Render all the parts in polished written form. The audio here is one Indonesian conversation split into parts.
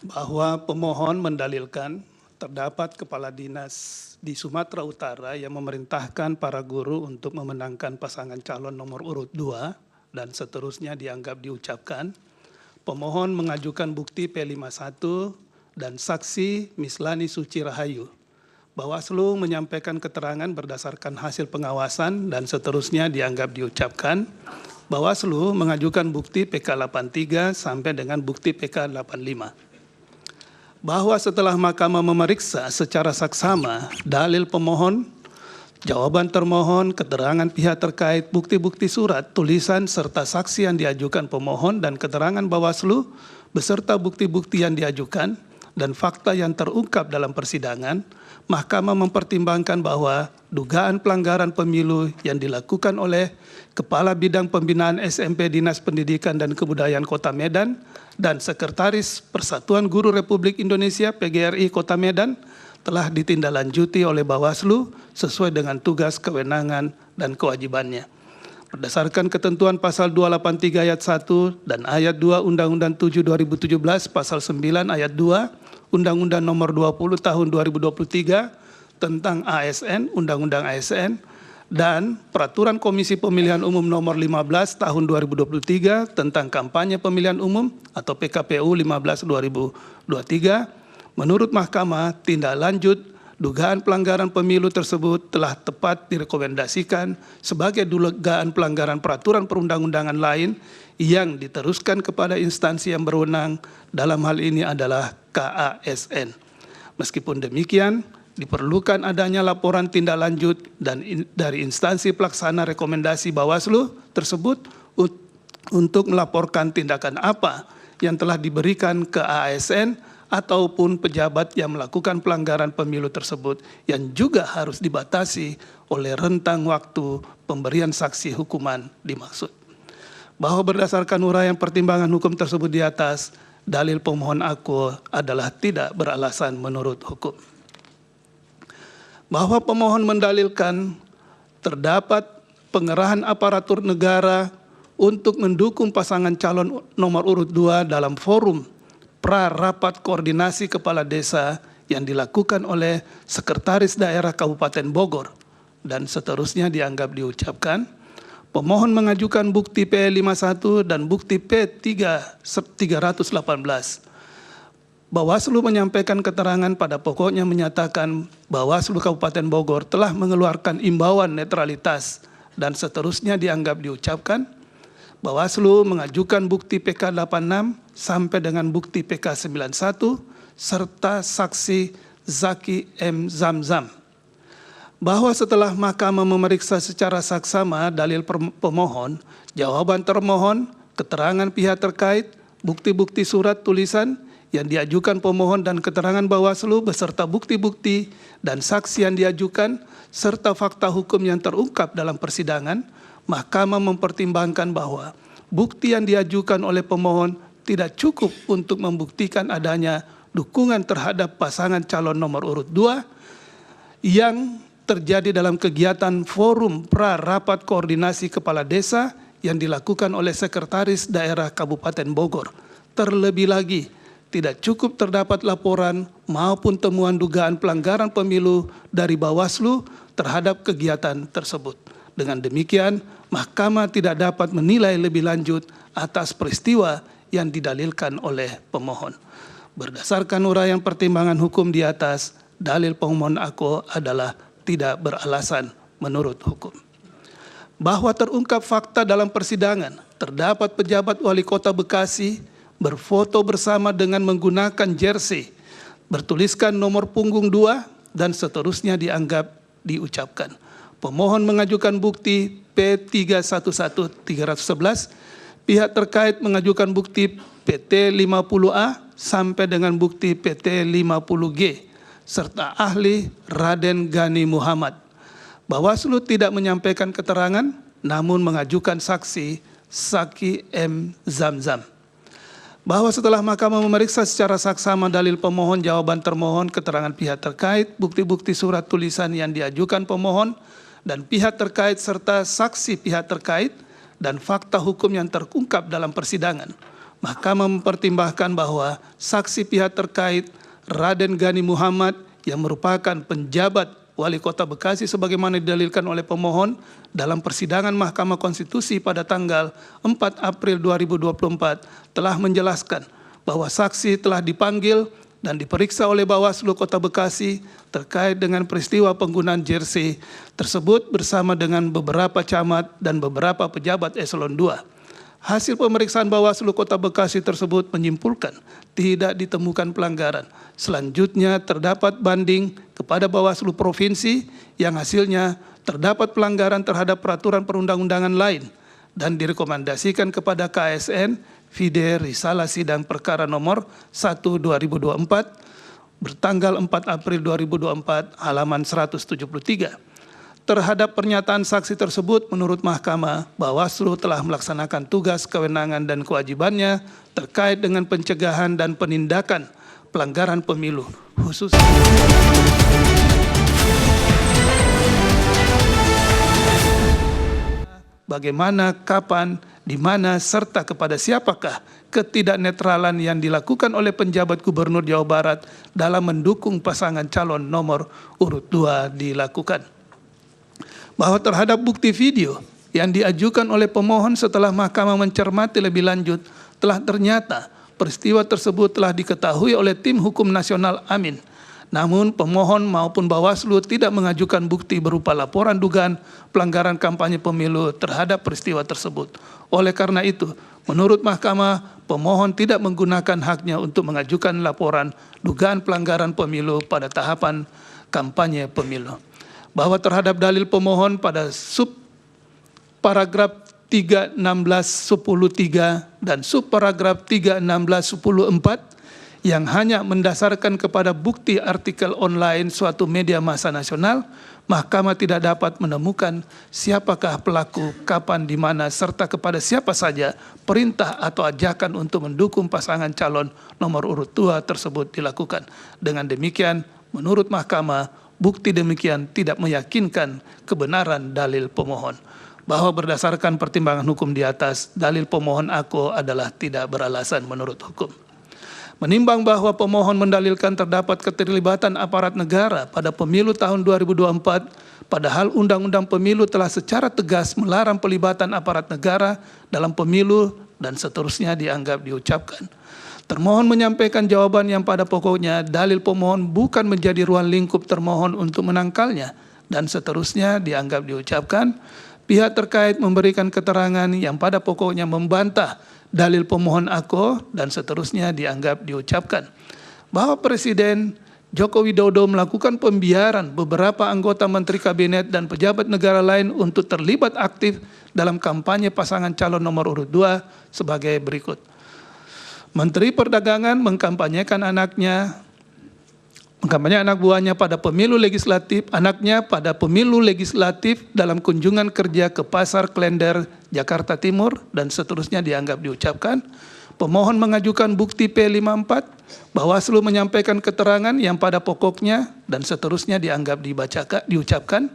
bahwa pemohon mendalilkan terdapat kepala dinas di Sumatera Utara yang memerintahkan para guru untuk memenangkan pasangan calon nomor urut 2 dan seterusnya dianggap diucapkan. Pemohon mengajukan bukti P51 dan saksi Mislani Suci Rahayu. Bawaslu menyampaikan keterangan berdasarkan hasil pengawasan dan seterusnya dianggap diucapkan. Bawaslu mengajukan bukti PK 83 sampai dengan bukti PK 85. Bahwa setelah mahkamah memeriksa secara saksama dalil pemohon, jawaban termohon, keterangan pihak terkait, bukti-bukti surat, tulisan, serta saksi yang diajukan pemohon dan keterangan Bawaslu beserta bukti-bukti yang diajukan dan fakta yang terungkap dalam persidangan, mahkamah mempertimbangkan bahwa dugaan pelanggaran pemilu yang dilakukan oleh Kepala Bidang Pembinaan SMP Dinas Pendidikan dan Kebudayaan Kota Medan dan Sekretaris Persatuan Guru Republik Indonesia PGRI Kota Medan telah ditindaklanjuti oleh Bawaslu sesuai dengan tugas, kewenangan, dan kewajibannya. Berdasarkan ketentuan pasal 283 ayat 1 dan ayat 2 Undang-Undang 7 2017, pasal 9 ayat 2 Undang-Undang nomor 20 tahun 2023 tentang ASN, Undang-Undang ASN, dan Peraturan Komisi Pemilihan Umum nomor 15 tahun 2023 tentang kampanye pemilihan umum atau PKPU 15 2023, menurut Mahkamah, tindak lanjut dugaan pelanggaran pemilu tersebut telah tepat direkomendasikan sebagai dugaan pelanggaran peraturan perundang-undangan lain yang diteruskan kepada instansi yang berwenang, dalam hal ini adalah KASN. Meskipun demikian, diperlukan adanya laporan tindak lanjut dan dari instansi pelaksana rekomendasi Bawaslu tersebut untuk melaporkan tindakan apa yang telah diberikan ke ASN ataupun pejabat yang melakukan pelanggaran pemilu tersebut yang juga harus dibatasi oleh rentang waktu pemberian saksi hukuman dimaksud. Bahwa berdasarkan uraian pertimbangan hukum tersebut di atas, dalil pemohon aku adalah tidak beralasan menurut hukum. Bahwa pemohon mendalilkan terdapat pengerahan aparatur negara untuk mendukung pasangan calon nomor urut 2 dalam forum pra-rapat koordinasi kepala desa yang dilakukan oleh Sekretaris Daerah Kabupaten Bogor dan seterusnya dianggap diucapkan. Pemohon mengajukan bukti P51 dan bukti P318. Bawaslu menyampaikan keterangan pada pokoknya menyatakan Bawaslu Kabupaten Bogor telah mengeluarkan imbauan netralitas dan seterusnya dianggap diucapkan. Bawaslu mengajukan bukti PK 86 sampai dengan bukti PK 91 serta saksi Zaki M. Zamzam. Bahwa setelah mahkamah memeriksa secara saksama dalil pemohon, jawaban termohon, keterangan pihak terkait, bukti-bukti surat tulisan yang diajukan pemohon dan keterangan Bawaslu beserta bukti-bukti dan saksi yang diajukan serta fakta hukum yang terungkap dalam persidangan, mahkamah mempertimbangkan bahwa bukti yang diajukan oleh pemohon tidak cukup untuk membuktikan adanya dukungan terhadap pasangan calon nomor urut 2 yang terjadi dalam kegiatan forum pra-rapat koordinasi kepala desa yang dilakukan oleh Sekretaris Daerah Kabupaten Bogor. Terlebih lagi, tidak cukup terdapat laporan maupun temuan dugaan pelanggaran pemilu dari Bawaslu terhadap kegiatan tersebut. Dengan demikian, mahkamah tidak dapat menilai lebih lanjut atas peristiwa yang didalilkan oleh pemohon. Berdasarkan uraian pertimbangan hukum di atas, dalil pemohon aku adalah tidak beralasan menurut hukum. Bahwa terungkap fakta dalam persidangan, terdapat pejabat wali kota Bekasi berfoto bersama dengan menggunakan jersey, bertuliskan nomor punggung 2 dan seterusnya dianggap diucapkan. Pemohon mengajukan bukti P311-311, pihak terkait mengajukan bukti PT 50A sampai dengan bukti PT 50G, serta ahli Raden Gani Muhammad. Bawaslu tidak menyampaikan keterangan, namun mengajukan saksi Zaki M. Zamzam. Bahwa setelah mahkamah memeriksa secara saksama dalil pemohon, jawaban termohon, keterangan pihak terkait, bukti-bukti surat tulisan yang diajukan pemohon dan pihak terkait serta saksi pihak terkait dan fakta hukum yang terungkap dalam persidangan, Mahkamah mempertimbangkan bahwa saksi pihak terkait Raden Gani Muhammad yang merupakan penjabat Wali Kota Bekasi sebagaimana didalilkan oleh pemohon dalam persidangan Mahkamah Konstitusi pada tanggal 4 April 2024 telah menjelaskan bahwa saksi telah dipanggil dan diperiksa oleh Bawaslu Kota Bekasi terkait dengan peristiwa penggunaan jersey tersebut bersama dengan beberapa camat dan beberapa pejabat eselon 2. Hasil pemeriksaan Bawaslu Kota Bekasi tersebut menyimpulkan tidak ditemukan pelanggaran. Selanjutnya terdapat banding kepada Bawaslu Provinsi yang hasilnya terdapat pelanggaran terhadap peraturan perundang-undangan lain dan direkomendasikan kepada KSN Vide Risalah Sidang Perkara nomor 1/2024 bertanggal 4 April 2024 halaman 173. Terhadap pernyataan saksi tersebut, menurut Mahkamah, Bawaslu telah melaksanakan tugas, kewenangan, dan kewajibannya terkait dengan pencegahan dan penindakan pelanggaran pemilu, khususnya bagaimana, kapan, di mana, serta kepada siapakah ketidaknetralan yang dilakukan oleh penjabat Gubernur Jawa Barat dalam mendukung pasangan calon nomor urut 2 dilakukan. Bahwa terhadap bukti video yang diajukan oleh pemohon setelah mahkamah mencermati lebih lanjut, telah ternyata peristiwa tersebut telah diketahui oleh tim hukum nasional Amin. Namun pemohon maupun Bawaslu tidak mengajukan bukti berupa laporan dugaan pelanggaran kampanye pemilu terhadap peristiwa tersebut. Oleh karena itu, menurut mahkamah, pemohon tidak menggunakan haknya untuk mengajukan laporan dugaan pelanggaran pemilu pada tahapan kampanye pemilu. Bahwa terhadap dalil pemohon pada sub paragraf 316(10)(3) dan sub paragraf 316(10)(4) yang hanya mendasarkan kepada bukti artikel online suatu media massa nasional, mahkamah tidak dapat menemukan siapakah pelaku, kapan, di mana, serta kepada siapa saja perintah atau ajakan untuk mendukung pasangan calon nomor urut 2 tersebut dilakukan. Dengan demikian, menurut mahkamah, bukti demikian tidak meyakinkan kebenaran dalil pemohon. Bahwa berdasarkan pertimbangan hukum di atas, dalil pemohon aku adalah tidak beralasan menurut hukum. Menimbang bahwa pemohon mendalilkan terdapat keterlibatan aparat negara pada pemilu tahun 2024, padahal Undang-Undang Pemilu telah secara tegas melarang pelibatan aparat negara dalam pemilu dan seterusnya dianggap diucapkan. Termohon menyampaikan jawaban yang pada pokoknya dalil pemohon bukan menjadi ruang lingkup termohon untuk menangkalnya dan seterusnya dianggap diucapkan. Pihak terkait memberikan keterangan yang pada pokoknya membantah dalil pemohon aku dan seterusnya dianggap diucapkan. Bahwa Presiden Joko Widodo melakukan pembiaran beberapa anggota Menteri Kabinet dan pejabat negara lain untuk terlibat aktif dalam kampanye pasangan calon nomor urut 2 sebagai berikut. Menteri Perdagangan mengkampanyekan anak buahnya pada pemilu legislatif, dalam kunjungan kerja ke Pasar Klender, Jakarta Timur, dan seterusnya dianggap diucapkan. Pemohon mengajukan bukti P54, Bawaslu menyampaikan keterangan yang pada pokoknya, dan seterusnya dianggap diucapkan.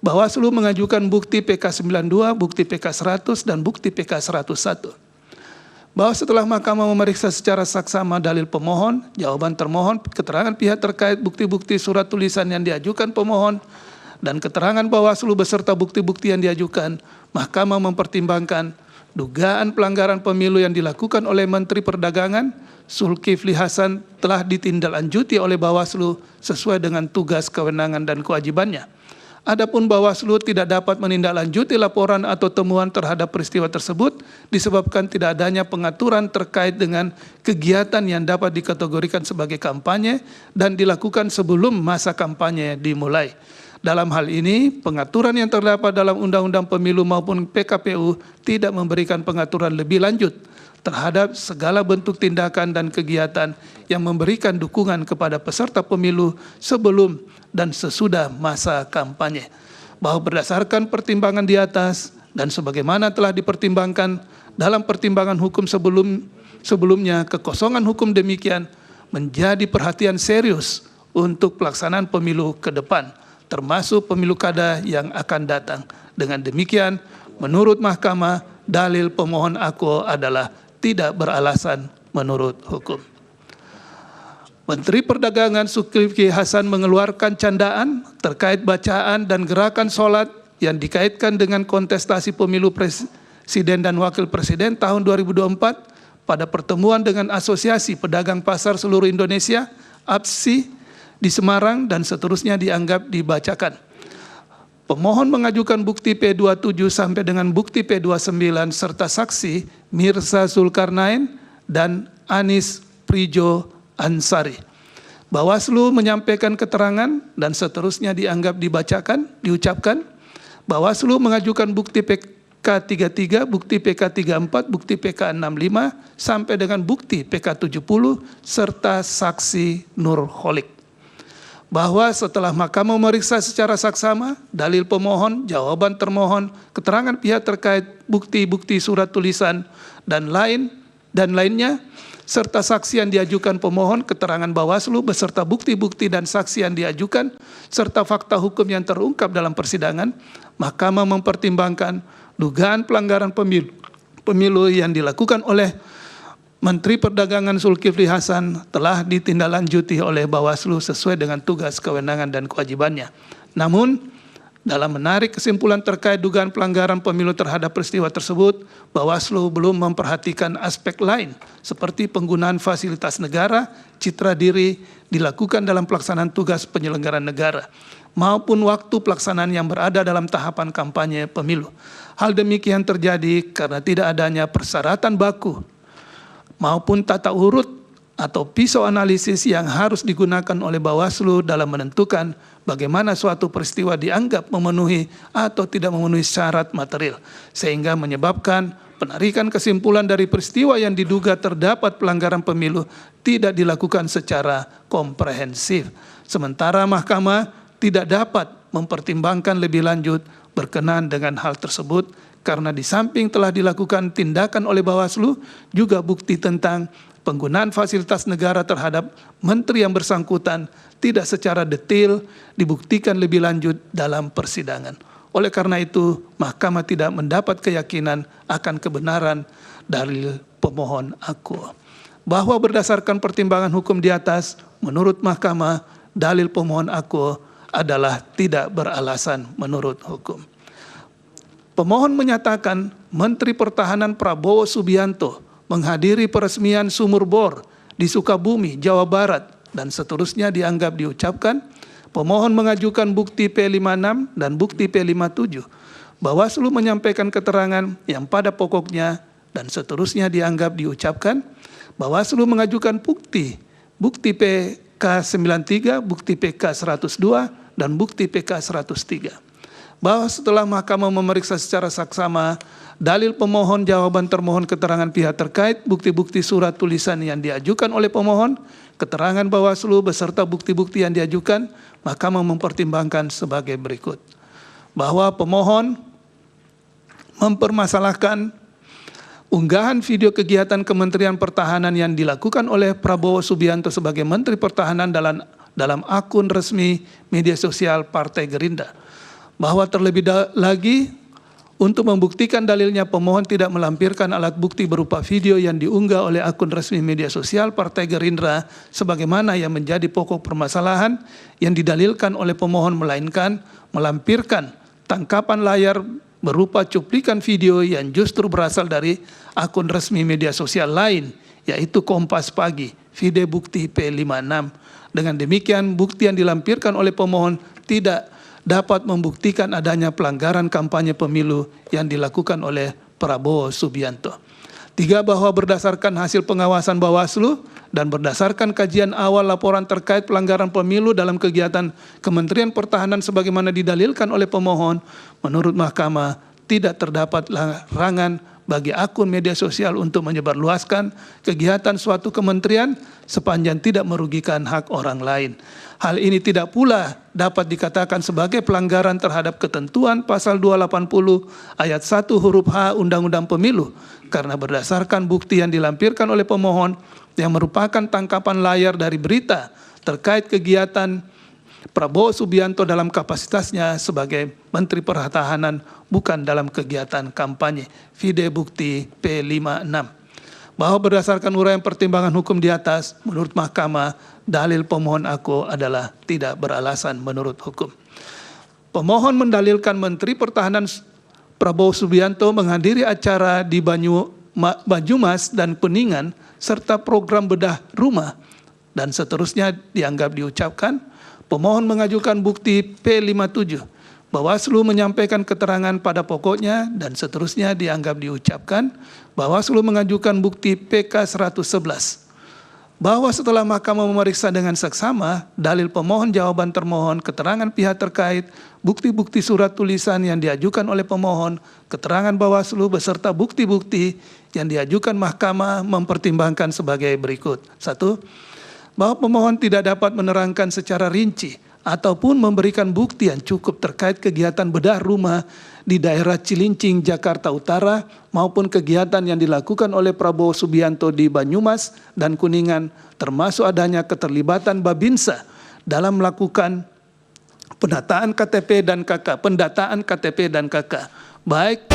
Bawaslu mengajukan bukti PK92, bukti PK100, dan bukti PK101. Bahwa setelah mahkamah memeriksa secara saksama dalil pemohon, jawaban termohon, keterangan pihak terkait bukti-bukti surat tulisan yang diajukan pemohon, dan keterangan Bawaslu beserta bukti-bukti yang diajukan, mahkamah mempertimbangkan dugaan pelanggaran pemilu yang dilakukan oleh Menteri Perdagangan, Zulkifli Hasan telah ditindaklanjuti oleh Bawaslu sesuai dengan tugas, kewenangan, dan kewajibannya. Adapun Bawaslu tidak dapat menindaklanjuti laporan atau temuan terhadap peristiwa tersebut disebabkan tidak adanya pengaturan terkait dengan kegiatan yang dapat dikategorikan sebagai kampanye dan dilakukan sebelum masa kampanye dimulai. Dalam hal ini, pengaturan yang terdapat dalam Undang-Undang Pemilu maupun PKPU tidak memberikan pengaturan lebih lanjut terhadap segala bentuk tindakan dan kegiatan yang memberikan dukungan kepada peserta pemilu sebelum dan sesudah masa kampanye. Bahwa berdasarkan pertimbangan di atas dan sebagaimana telah dipertimbangkan dalam pertimbangan hukum sebelumnya, kekosongan hukum demikian menjadi perhatian serius untuk pelaksanaan pemilu ke depan, termasuk pemilu kada yang akan datang. Dengan demikian, menurut mahkamah, dalil pemohon aku adalah tidak beralasan menurut hukum. Menteri Perdagangan Zulkifli Hasan mengeluarkan candaan terkait bacaan dan gerakan sholat yang dikaitkan dengan kontestasi pemilu presiden dan wakil presiden tahun 2024 pada pertemuan dengan Asosiasi Pedagang Pasar Seluruh Indonesia, APSI, di Semarang dan seterusnya dianggap dibacakan. Pemohon mengajukan bukti P27 sampai dengan bukti P29 serta saksi Mirza Zulkarnain dan Anis Prijo Ansari. Bawaslu menyampaikan keterangan dan seterusnya dianggap diucapkan. Bawaslu mengajukan bukti PK33, bukti PK34, bukti PK65 sampai dengan bukti PK70 serta saksi Nur Kholik. Bahwa setelah mahkamah memeriksa secara saksama dalil pemohon, jawaban termohon, keterangan pihak terkait bukti-bukti surat tulisan dan lainnya, serta saksi yang diajukan pemohon, keterangan Bawaslu beserta bukti-bukti dan saksi yang diajukan, serta fakta hukum yang terungkap dalam persidangan, mahkamah mempertimbangkan dugaan pelanggaran pemilu yang dilakukan oleh Menteri Perdagangan Zulkifli Hasan telah ditindaklanjuti oleh Bawaslu sesuai dengan tugas, kewenangan, dan kewajibannya. Namun, dalam menarik kesimpulan terkait dugaan pelanggaran pemilu terhadap peristiwa tersebut, Bawaslu belum memperhatikan aspek lain seperti penggunaan fasilitas negara, citra diri dilakukan dalam pelaksanaan tugas penyelenggaraan negara, maupun waktu pelaksanaan yang berada dalam tahapan kampanye pemilu. Hal demikian terjadi karena tidak adanya persyaratan baku maupun tata urut atau pisau analisis yang harus digunakan oleh Bawaslu dalam menentukan bagaimana suatu peristiwa dianggap memenuhi atau tidak memenuhi syarat material, sehingga menyebabkan penarikan kesimpulan dari peristiwa yang diduga terdapat pelanggaran pemilu tidak dilakukan secara komprehensif. Sementara mahkamah tidak dapat mempertimbangkan lebih lanjut berkenaan dengan hal tersebut, karena di samping telah dilakukan tindakan oleh Bawaslu, juga bukti tentang penggunaan fasilitas negara terhadap menteri yang bersangkutan tidak secara detail dibuktikan lebih lanjut dalam persidangan. Oleh karena itu, mahkamah tidak mendapat keyakinan akan kebenaran dalil pemohon aku. Bahwa berdasarkan pertimbangan hukum di atas, menurut mahkamah, dalil pemohon aku adalah tidak beralasan menurut hukum. Pemohon menyatakan Menteri Pertahanan Prabowo Subianto menghadiri peresmian sumur bor di Sukabumi, Jawa Barat, dan seterusnya dianggap diucapkan. Pemohon mengajukan bukti P56 dan bukti P57. Bawaslu menyampaikan keterangan yang pada pokoknya dan seterusnya dianggap diucapkan. Bawaslu mengajukan bukti PK93, bukti PK102, dan bukti PK103. Bahwa setelah mahkamah memeriksa secara saksama dalil pemohon, jawaban termohon, keterangan pihak terkait, bukti-bukti surat tulisan yang diajukan oleh pemohon, keterangan Bawaslu beserta bukti-bukti yang diajukan, mahkamah mempertimbangkan sebagai berikut. Bahwa pemohon mempermasalahkan unggahan video kegiatan Kementerian Pertahanan yang dilakukan oleh Prabowo Subianto sebagai Menteri Pertahanan dalam akun resmi media sosial Partai Gerindra. Bahwa terlebih lagi untuk membuktikan dalilnya, pemohon tidak melampirkan alat bukti berupa video yang diunggah oleh akun resmi media sosial Partai Gerindra sebagaimana yang menjadi pokok permasalahan yang didalilkan oleh pemohon, melainkan melampirkan tangkapan layar berupa cuplikan video yang justru berasal dari akun resmi media sosial lain, yaitu Kompas Pagi, video bukti P56. Dengan demikian, bukti yang dilampirkan oleh pemohon tidak dapat membuktikan adanya pelanggaran kampanye pemilu yang dilakukan oleh Prabowo Subianto. 3, bahwa berdasarkan hasil pengawasan Bawaslu dan berdasarkan kajian awal laporan terkait pelanggaran pemilu dalam kegiatan Kementerian Pertahanan sebagaimana didalilkan oleh pemohon, menurut mahkamah tidak terdapat larangan bagi akun media sosial untuk menyebarluaskan kegiatan suatu kementerian sepanjang tidak merugikan hak orang lain. Hal ini tidak pula dapat dikatakan sebagai pelanggaran terhadap ketentuan pasal 280 ayat 1 huruf H Undang-Undang Pemilu, karena berdasarkan bukti yang dilampirkan oleh pemohon yang merupakan tangkapan layar dari berita terkait kegiatan Prabowo Subianto dalam kapasitasnya sebagai Menteri Pertahanan, bukan dalam kegiatan kampanye. Video bukti P56. bahwa berdasarkan uraian pertimbangan hukum di atas, menurut Mahkamah, dalil pemohon aku adalah tidak beralasan menurut hukum. Pemohon mendalilkan Menteri Pertahanan Prabowo Subianto menghadiri acara di Banyumas dan Kuningan serta program bedah rumah dan seterusnya dianggap diucapkan. Pemohon mengajukan bukti P57. Bawaslu menyampaikan keterangan pada pokoknya dan seterusnya dianggap diucapkan. Bawaslu mengajukan bukti PK 111. Bahwa setelah Mahkamah memeriksa dengan seksama, dalil pemohon, jawaban termohon, keterangan pihak terkait, bukti-bukti surat tulisan yang diajukan oleh pemohon, keterangan Bawaslu beserta bukti-bukti yang diajukan Mahkamah mempertimbangkan sebagai berikut. 1. Bahwa pemohon tidak dapat menerangkan secara rinci ataupun memberikan bukti yang cukup terkait kegiatan bedah rumah di daerah Cilincing, Jakarta Utara maupun kegiatan yang dilakukan oleh Prabowo Subianto di Banyumas dan Kuningan, termasuk adanya keterlibatan Babinsa dalam melakukan pendataan KTP dan KK, baik